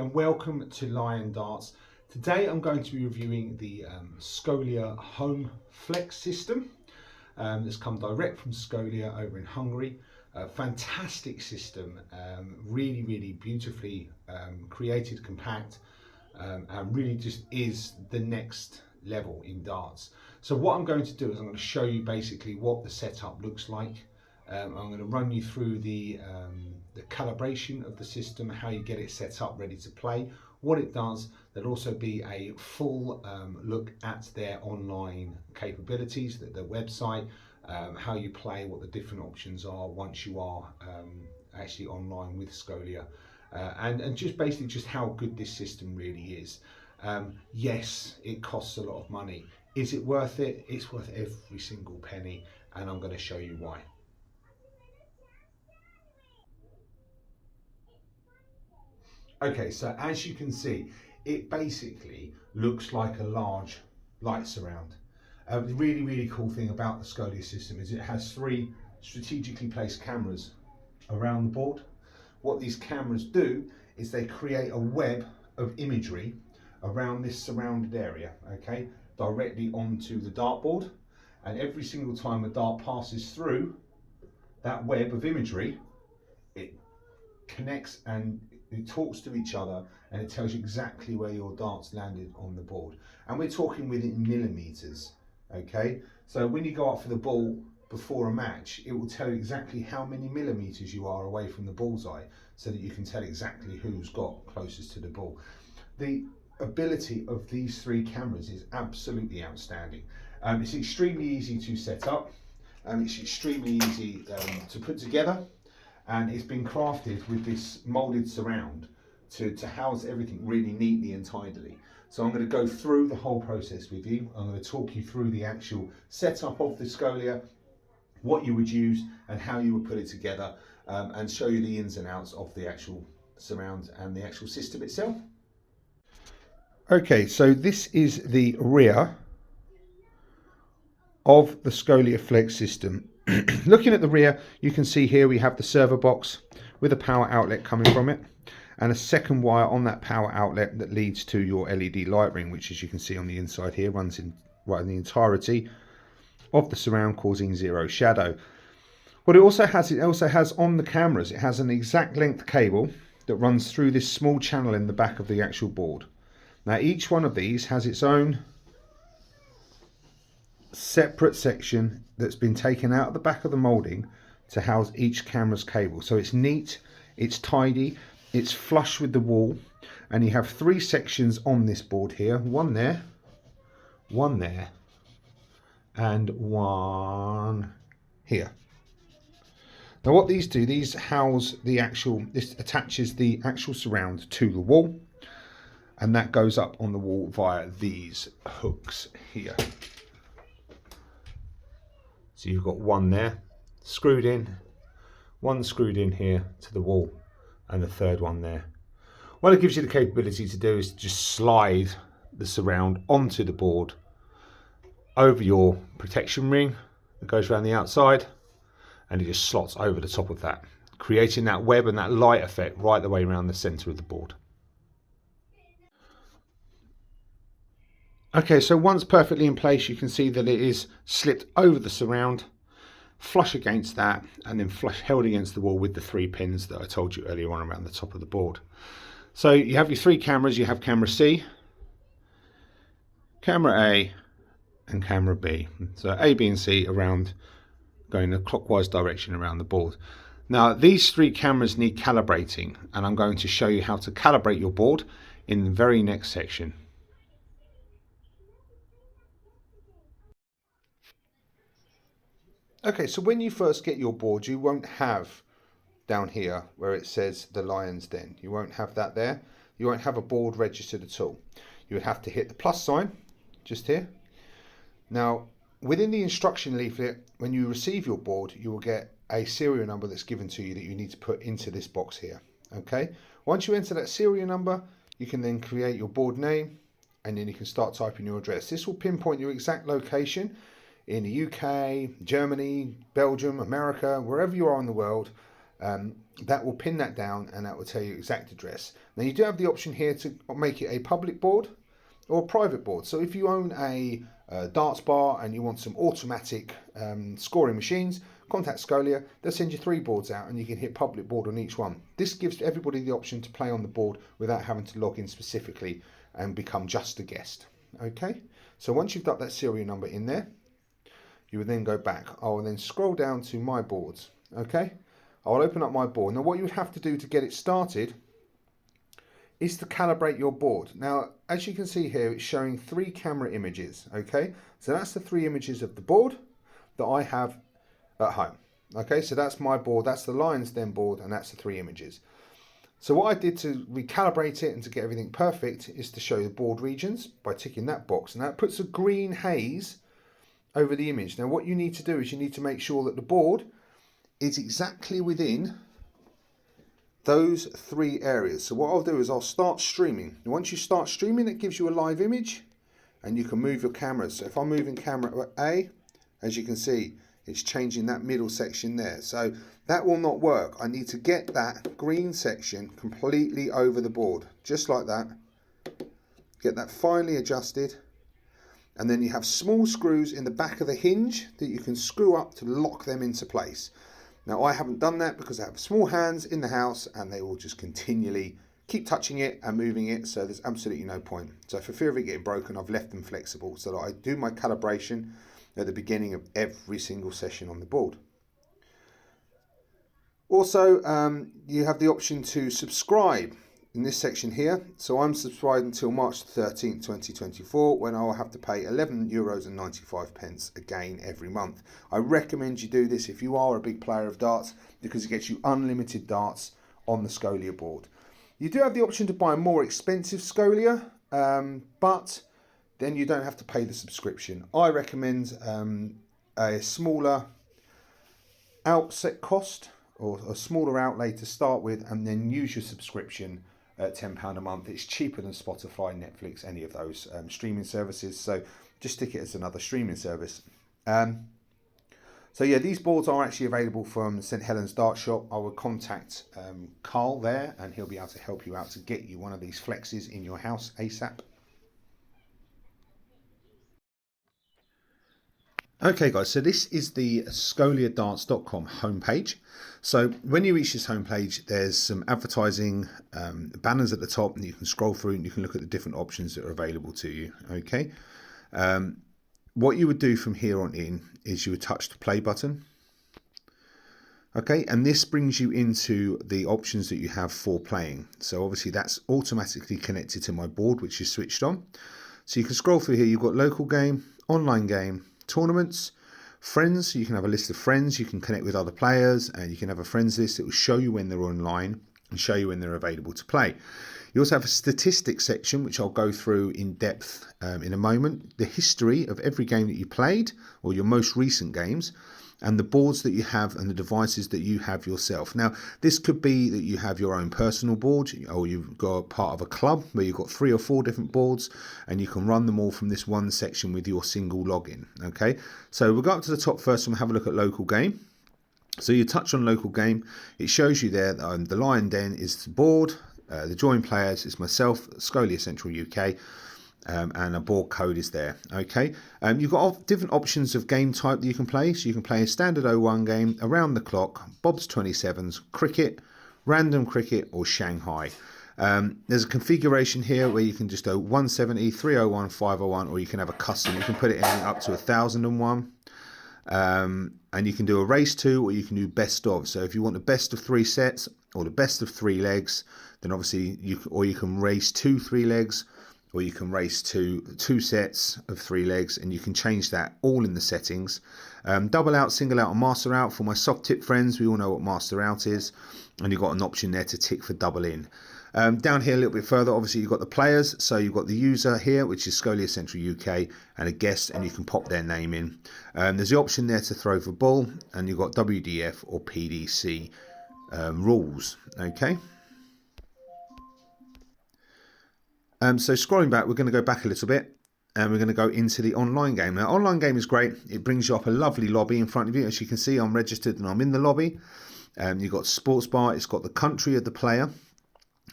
and welcome to Lion Darts. Today I'm going to be reviewing the Scolia Home FLEX system that's come direct from Scolia over in Hungary. Fantastic system, really beautifully created, compact, and really just is the next level in darts. So what I'm going to do is I'm going to show you basically what the setup looks like. I'm going to run you through the calibration of the system, how you get it set up ready to play, what it does. There'll also be a full look at their online capabilities, their website, how you play, what the different options are once you are actually online with Scolia, and just basically just how good this system really is. Yes, it costs a lot of money. Is it worth it? It's worth every single penny, and I'm going to show you why. Okay, so as you can see, it basically looks like a large light surround. The really cool thing about the Scolia system is it has 3 strategically placed cameras around the board. What these cameras do is they create a web of imagery around this surrounded area, okay, directly onto the dartboard, and every single time a dart passes through that web of imagery, it connects and it talks to each other, and it tells you exactly where your darts landed on the board. And we're talking within millimeters, okay? So when you go up for the ball before a match, it will tell you exactly how many millimeters you are away from the bullseye, so that you can tell exactly who's got closest to the ball. The ability of these 3 cameras is absolutely outstanding. It's extremely easy to set up, and it's extremely easy to put together. And it's been crafted with this molded surround to house everything really neatly and tidily. So I'm going to go through the whole process with you. I'm going to talk you through the actual setup of the Scolia, what you would use and how you would put it together, and show you the ins and outs of the actual surround and the actual system itself. Okay, so this is the rear of the Scolia FLEX system. Looking at the rear, you can see here we have the server box with a power outlet coming from it, and a second wire on that power outlet that leads to your LED light ring, which, as you can see on the inside here, runs in right in the entirety of the surround, causing 0 shadow. What it also has on the cameras, it has an exact length cable that runs through this small channel in the back of the actual board. Now each one of these has its own separate section that's been taken out of the back of the molding to house each camera's cable. So it's neat, it's tidy, it's flush with the wall, and you have 3 sections on this board here, one there, and one here. Now what these do, these house the actual, this attaches the actual surround to the wall, and that goes up on the wall via these hooks here. So you've got one there screwed in, one screwed in here to the wall, and the third one there. What it gives you the capability to do is just slide the surround onto the board over your protection ring that goes around the outside, and it just slots over the top of that, creating that web and that light effect right the way around the center of the board. Okay, so once perfectly in place, you can see that it is slipped over the surround, flush against that, and then flush held against the wall with the 3 pins that I told you earlier on around the top of the board. So you have your 3 cameras. You have camera C, camera A, and camera B. So A, B, and C around, going in a clockwise direction around the board. Now these 3 cameras need calibrating, and I'm going to show you how to calibrate your board in the very next section. Okay, so when you first get your board, you won't have down here where it says the Lion's Den. You won't have that there. You won't have a board registered at all. You would have to hit the plus sign just here. Now, within the instruction leaflet, when you receive your board, you will get a serial number that's given to you that you need to put into this box here. Okay, once you enter that serial number, you can then create your board name, and then you can start typing your address. This will pinpoint your exact location in the UK, Germany, Belgium, America, wherever you are in the world. that will pin that down and that will tell you exact address. Now you do have the option here to make it a public board or a private board. So if you own a darts bar and you want some automatic scoring machines, contact Scolia. They'll send you 3 boards out and you can hit public board on each one. This gives everybody the option to play on the board without having to log in specifically and become just a guest. Okay, so once you've got that serial number in there, you would then go back. I will then scroll down to my boards. Okay, I'll open up my board. Now what you would have to do to get it started is to calibrate your board. Now, as you can see here, it's showing 3 camera images. Okay, so that's the 3 images of the board that I have at home. Okay, so that's my board, that's the Lion's Den board, and that's the 3 images. So what I did to recalibrate it and to get everything perfect is to show the board regions by ticking that box. And that puts a green haze over the image. Now what you need to do is you need to make sure that the board is exactly within those 3 areas. So what I'll do is I'll start streaming. And once you start streaming, it gives you a live image and you can move your cameras. So if I'm moving camera A, as you can see, it's changing that middle section there. So that will not work. I need to get that green section completely over the board, just like that. Get that finely adjusted. And then you have small screws in the back of the hinge that you can screw up to lock them into place. Now I haven't done that because I have small hands in the house and they will just continually keep touching it and moving it, so there's absolutely no point. So for fear of it getting broken, I've left them flexible so that I do my calibration at the beginning of every single session on the board. Also, you have the option to subscribe in this section here. So I'm subscribed until March 13th, 2024, when I'll have to pay €11.95 again every month. I recommend you do this if you are a big player of darts because it gets you unlimited darts on the Scolia board. You do have the option to buy a more expensive Scolia, but then you don't have to pay the subscription. I recommend a smaller outset cost or a smaller outlay to start with, and then use your subscription at £10 a month. It's cheaper than Spotify, Netflix, any of those streaming services. So just stick it as another streaming service. So yeah, these boards are actually available from St Helens Dart Shop. I will contact Carl there and he'll be able to help you out to get you one of these flexes in your house ASAP. Okay guys, so this is the scoliadarts.com homepage. So when you reach this homepage, there's some advertising banners at the top, and you can scroll through and you can look at the different options that are available to you. Okay, what you would do from here on in is you would touch the play button. Okay, and this brings you into the options that you have for playing. So obviously that's automatically connected to my board, which is switched on. So you can scroll through here. You've got local game, online game, tournaments, friends. You can have a list of friends. You can connect with other players, and you can have a friends list that will show you when they're online and show you when they're available to play. You also have a statistics section, which I'll go through in depth in a moment. The history of every game that you played, or your most recent games, and the boards that you have and the devices that you have yourself. Now, this could be that you have your own personal board, or you've got part of a club where you've got 3 or 4 different boards, and you can run them all from this one section with your single login. Okay, so we'll go up to the top first and we'll have a look at local game. So you touch on local game, it shows you there that the Lion Den is the board, the join players is myself, Scolia Central UK, and a board code is there. Okay, you've got different options of game type that you can play. So you can play a standard 01 game, around the clock, Bob's 27s, cricket, random cricket, or Shanghai. There's a configuration here where you can just go 170, 301, 501, or you can have a custom. You can put it in up to 1001. And you can do a race 2, or you can do best of. So if you want the best of 3 sets or the best of 3 legs, then obviously you can race 2 3 legs, or you can race 2 sets of 3 legs, and you can change that all in the settings. Double out, single out, and master out. For my soft tip friends, we all know what master out is, and you've got an option there to tick for double in. Down here a little bit further, obviously you've got the players. So you've got the user here, which is Scolia Central UK, and a guest, and you can pop their name in. There's the option there to throw for ball, and you've got WDF or PDC rules. Okay. So scrolling back, we're going to go back a little bit, and we're going to go into the online game. Now, online game is great. It brings you up a lovely lobby in front of you. As you can see, I'm registered and I'm in the lobby. You've got sports bar. It's got the country of the player,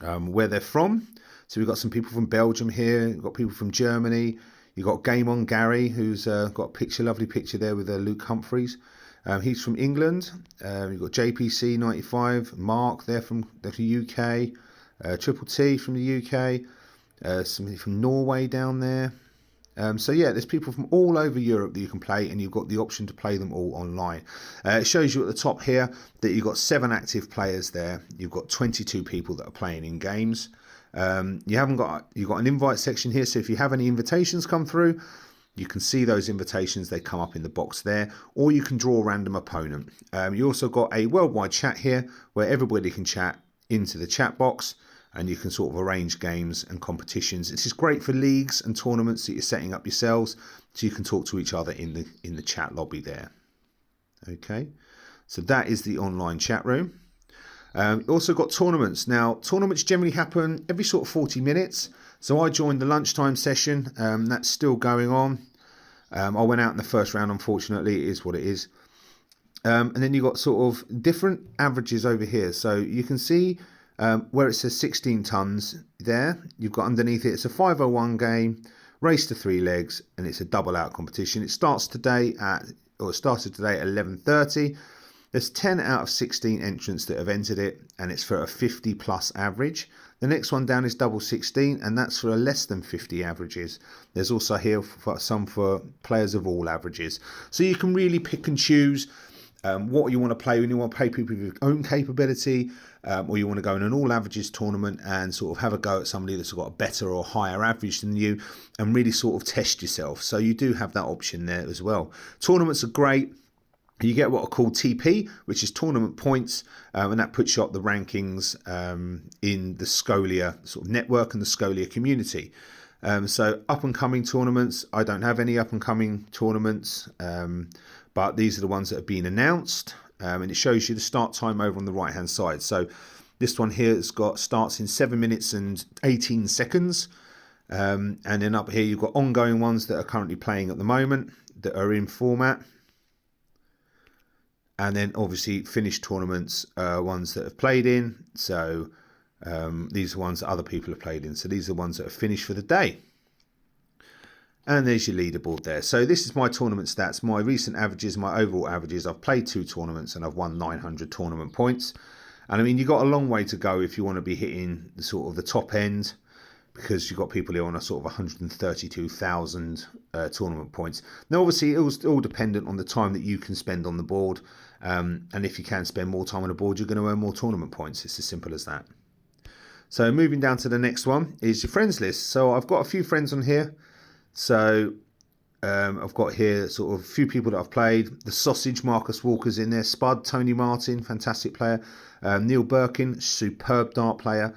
where they're from. So we've got some people from Belgium here. We've got people from Germany. You've got Game On Gary, who's got a picture, lovely picture there with Luke Humphreys. He's from England. You've got JPC 95, Mark, they're from the UK. Triple T from the UK. Somebody from Norway down there. So yeah, there's people from all over Europe that you can play, and you've got the option to play them all online. It shows you at the top here that you've got 7 active players there. You've got 22 people that are playing in games. You've got an invite section here, so if you have any invitations come through, you can see those invitations. They come up in the box there, or you can draw a random opponent. You also got a worldwide chat here where everybody can chat into the chat box, and you can sort of arrange games and competitions. This is great for leagues and tournaments that you're setting up yourselves, so you can talk to each other in the chat lobby there. Okay, so that is the online chat room. Also got tournaments. Now, tournaments generally happen every sort of 40 minutes. So I joined the lunchtime session. That's still going on. I went out in the first round, unfortunately. It is what it is. And then you've got sort of different averages over here. So you can see where it says 16 tons there. You've got underneath it, it's a 501 game, race to 3 legs, and it's a double out competition. It started today at 11:30. There's 10 out of 16 entrants that have entered it, and it's for a 50 plus average. The next one down is double 16, and that's for a less than 50 averages. There's also here some for players of all averages. So you can really pick and choose what you want to play. When you want to play people with your own capability, or you want to go in an all averages tournament and sort of have a go at somebody that's got a better or higher average than you, and really sort of test yourself. So you do have that option there as well. Tournaments are great. You get what are called TP, which is tournament points, and that puts you up the rankings in the Scolia sort of network and the Scolia community. So up and coming tournaments, I don't have any up and coming tournaments, but these are the ones that have been announced, and it shows you the start time over on the right hand side. So this one here has got starts in 7 minutes and 18 seconds, and then up here you've got ongoing ones that are currently playing at the moment that are in format. And then obviously finished tournaments, ones that have played in. So these are ones that other people have played in. So these are the ones that are finished for the day. And there's your leaderboard there. So this is my tournament stats, my recent averages, my overall averages. I've played 2 tournaments and I've won 900 tournament points. And I mean, you've got a long way to go if you want to be hitting the sort of the top end, because you've got people here on a sort of 132,000 tournament points. Now, obviously, it was all dependent on the time that you can spend on the board. And if you can spend more time on the board, you're going to earn more tournament points. It's as simple as that. So moving down to the next one is your friends list. So I've got a few friends on here. So I've got here sort of a few people that I've played. The Sausage, Marcus Walker's in there. Spud, Tony Martin, fantastic player. Neil Birkin, superb dart player.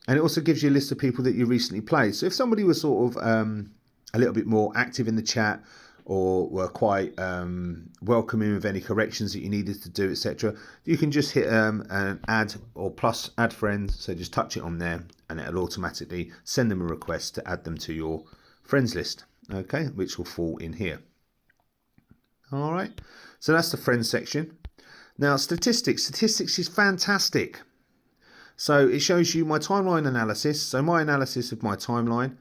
And it also gives you a list of people that you recently played. So if somebody was sort of a little bit more active in the chat, or were quite welcoming with any corrections that you needed to do, etc., you can just hit an add or plus add friends. So just touch it on there, and it'll automatically send them a request to add them to your friends list. Okay, which will fall in here. All right. So that's the friends section. Now statistics. Statistics is fantastic. So it shows you my timeline analysis. So my analysis of my timeline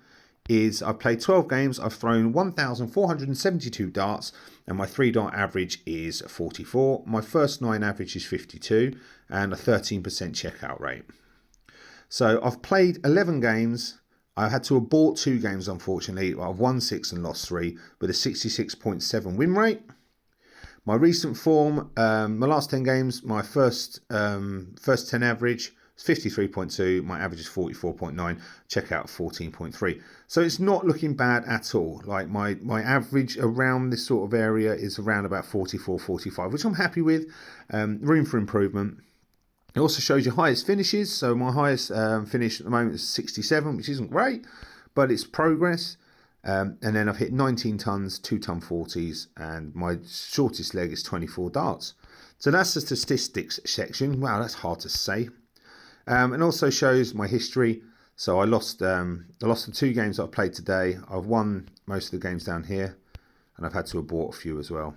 is I've played 12 games, I've thrown 1,472 darts, and my 3 dart average is 44. My first 9 average is 52, and a 13% checkout rate. So I've played 11 games. I had to abort 2 games, unfortunately. I've won 6 and lost 3 with a 66.7 win rate. My recent form, my last 10 games, my first 10 average, 53.2, my average is 44.9, checkout 14.3. So it's not looking bad at all. Like my average around this sort of area is around about 44, 45, which I'm happy with. Room for improvement. It also shows your highest finishes. So my highest finish at the moment is 67, which isn't great, but it's progress. And then I've hit 19 tons, 2 ton 40s, and my shortest leg is 24 darts. So that's the statistics section. Wow, that's hard to say. And also shows my history. So I lost the 2 games that I played today. I've won most of the games down here, and I've had to abort a few as well.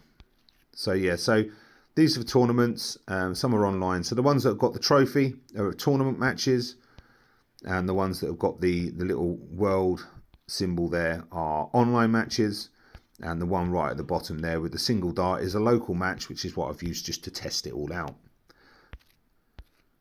So yeah, so These are the tournaments. Some are online. So the ones that have got the trophy are tournament matches, and the ones that have got the little world symbol there are online matches. And the one right at the bottom there with the single dart is a local match, which is what I've used just to test it all out.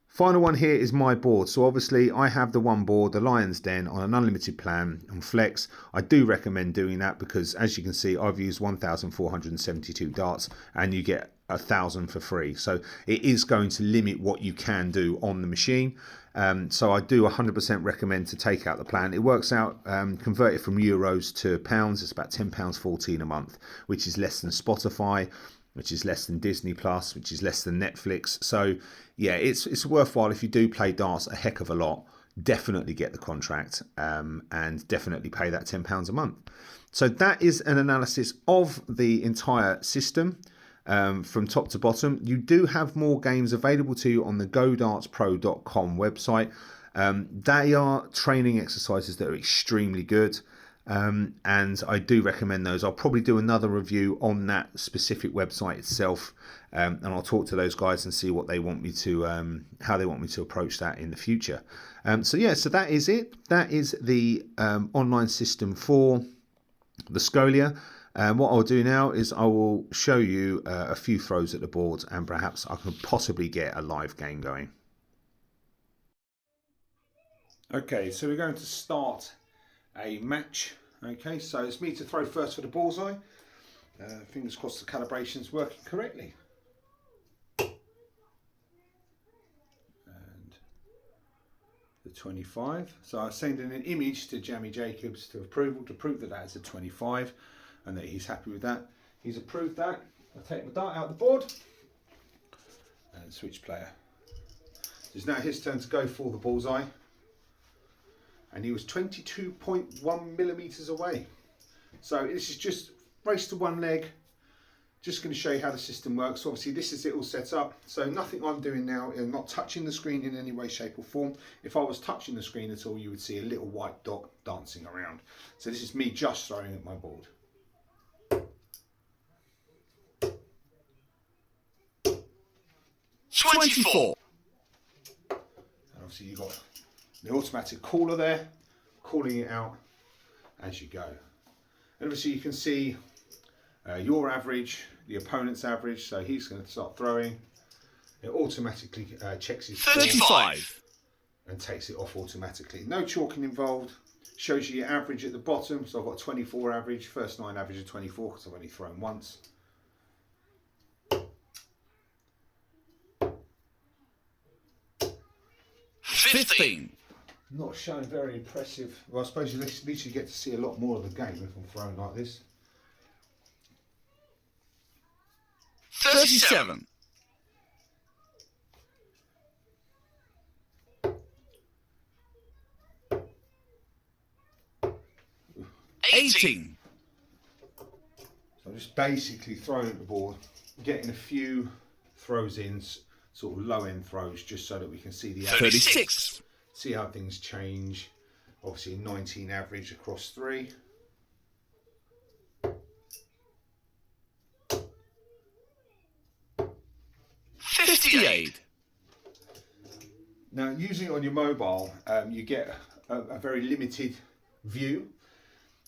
Final one here is my board. So obviously I have the one board, the Lion's Den, on an unlimited plan on Flex. I do recommend doing that because, as you can see, I've used 1,472 darts and you get 1,000 for free. So it is going to limit what you can do on the machine. So I do 100% recommend to take out the plan. It works out, converted from euros to pounds, it's about £10.14 a month, which is less than Spotify, which is less than Disney Plus, which is less than Netflix. So yeah, it's worthwhile. If you do play darts a heck of a lot, definitely get the contract, and definitely pay that £10 a month. So that is an analysis of the entire system, from top to bottom. You do have more games available to you on the godartspro.com website. They are training exercises that are extremely good. And I do recommend those. I'll probably do another review on that specific website itself, and I'll talk to those guys and see what they want me to, how they want me to approach that in the future. So yeah, so that is it. That is the online system for the Scolia. What I'll do now is I will show you a few throws at the board, and perhaps I can possibly get a live game going. Okay, so we're going to start a match. Okay, so it's me to throw first for the bullseye. Fingers crossed the calibration's working correctly. And the 25. So I'm sending an image to Jamie Jacobs to approval to prove that that's a 25 and that he's happy with that. He's approved that. I'll take my dart out the board and switch player. It's now his turn to go for the bullseye. And he was 22.1 millimeters away. So this is just race to one leg. Just going to show you how the system works. Obviously this is it all set up. So nothing I'm doing now, I'm not touching the screen in any way, shape or form. If I was touching the screen at all, you would see a little white dot dancing around. So this is me just throwing at my board. $24. And obviously you've got the automatic caller there, calling it out as you go. And obviously you can see your average, the opponent's average, so he's going to start throwing. It automatically checks his 35 and takes it off automatically. No chalking involved. Shows you your average at the bottom. So I've got 24 average, first 9 average of 24 because I've only thrown once. $15. Not showing very impressive. Well, I suppose you at least you get to see a lot more of the game if I'm throwing like this. 37. 18. So I'm just basically throwing at the board, getting a few throws in, sort of low end throws, just so that we can see the average. 36. See how things change. Obviously 19 average across 3. $58. Now using it on your mobile, you get a very limited view.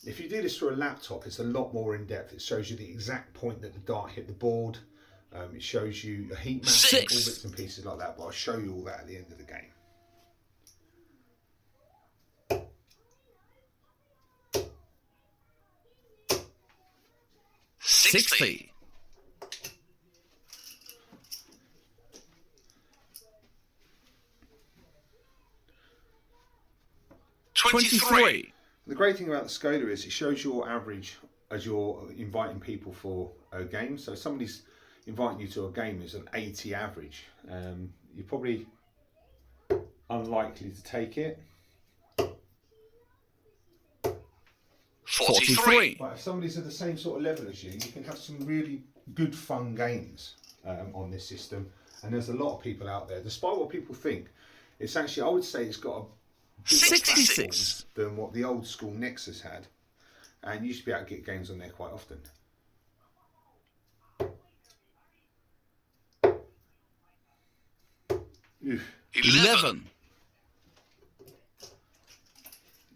If you do this through a laptop, it's a lot more in depth. It shows you the exact point that the dart hit the board. It shows you a heat map, all bits and pieces like that, but I'll show you all that at the end of the game. 60. 23. The great thing about the Scolia is it shows your average as you're inviting people for a game. So somebody's inviting you to a game is an 80 average. You're probably unlikely to take it. 43. But if somebody's at the same sort of level as you, you can have some really good fun games on this system. And there's a lot of people out there, despite what people think, it's actually, I would say it's got a bigger 66 than what the old school Nexus had. And you used to be able to get games on there quite often. 11.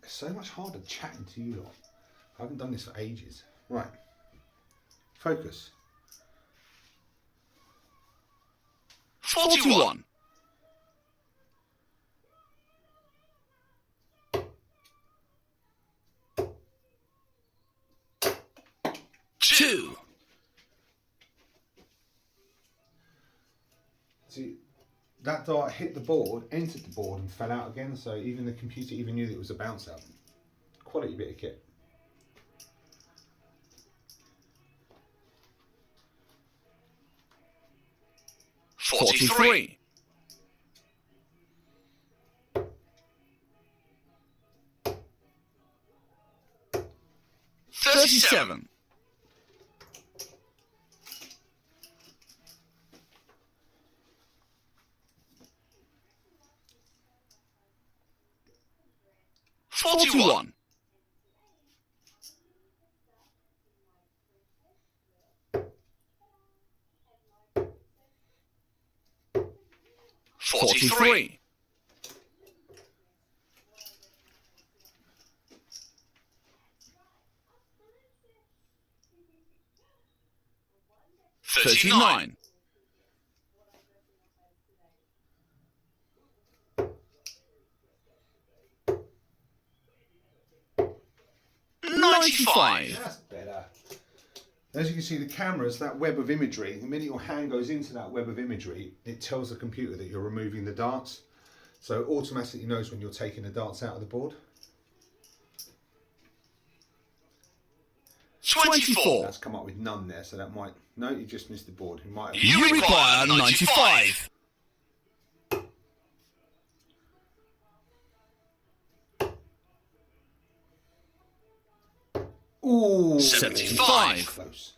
It's so much harder chatting to you lot. I haven't done this for ages. Right. Focus. 41. 2. See, that dart hit the board, entered the board and fell out again, so even the computer even knew that it was a bounce out. Quality bit of kit. 43. 37. 41. 43. 39. 95. That's better. As you can see, the cameras, that web of imagery, the minute your hand goes into that web of imagery, it tells the computer that you're removing the darts. So it automatically knows when you're taking the darts out of the board. 24. That's come up with none there, so that might... No, you just missed the board. You might have... You require 95. Ooh, 75. Close.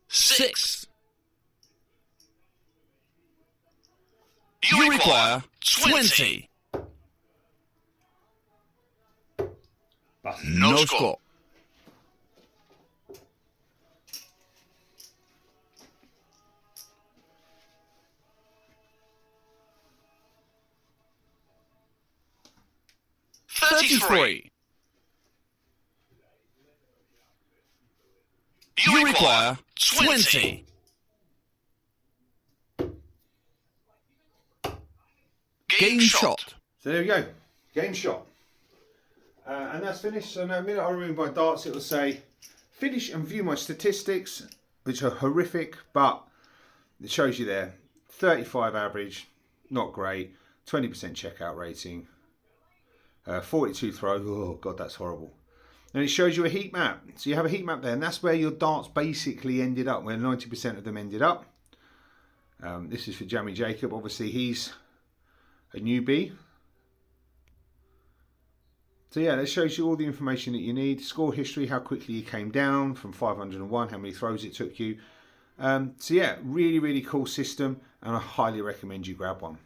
Six. You require 20. No score. $33. You require 20. Game shot. So there we go. Game shot. And that's finished. So now the minute I remove my darts, it will say finish and view my statistics, which are horrific, but it shows you there 35 average, not great, 20% checkout rating, 42 throw. Oh god, that's horrible. And it shows you a heat map. So you have a heat map there, and that's where your darts basically ended up, where 90% of them ended up. This is for Jamie Jacob. Obviously he's a newbie. So yeah, that shows you all the information that you need. Score history, how quickly you came down from 501, how many throws it took you. So yeah, really, really cool system, and I highly recommend you grab one.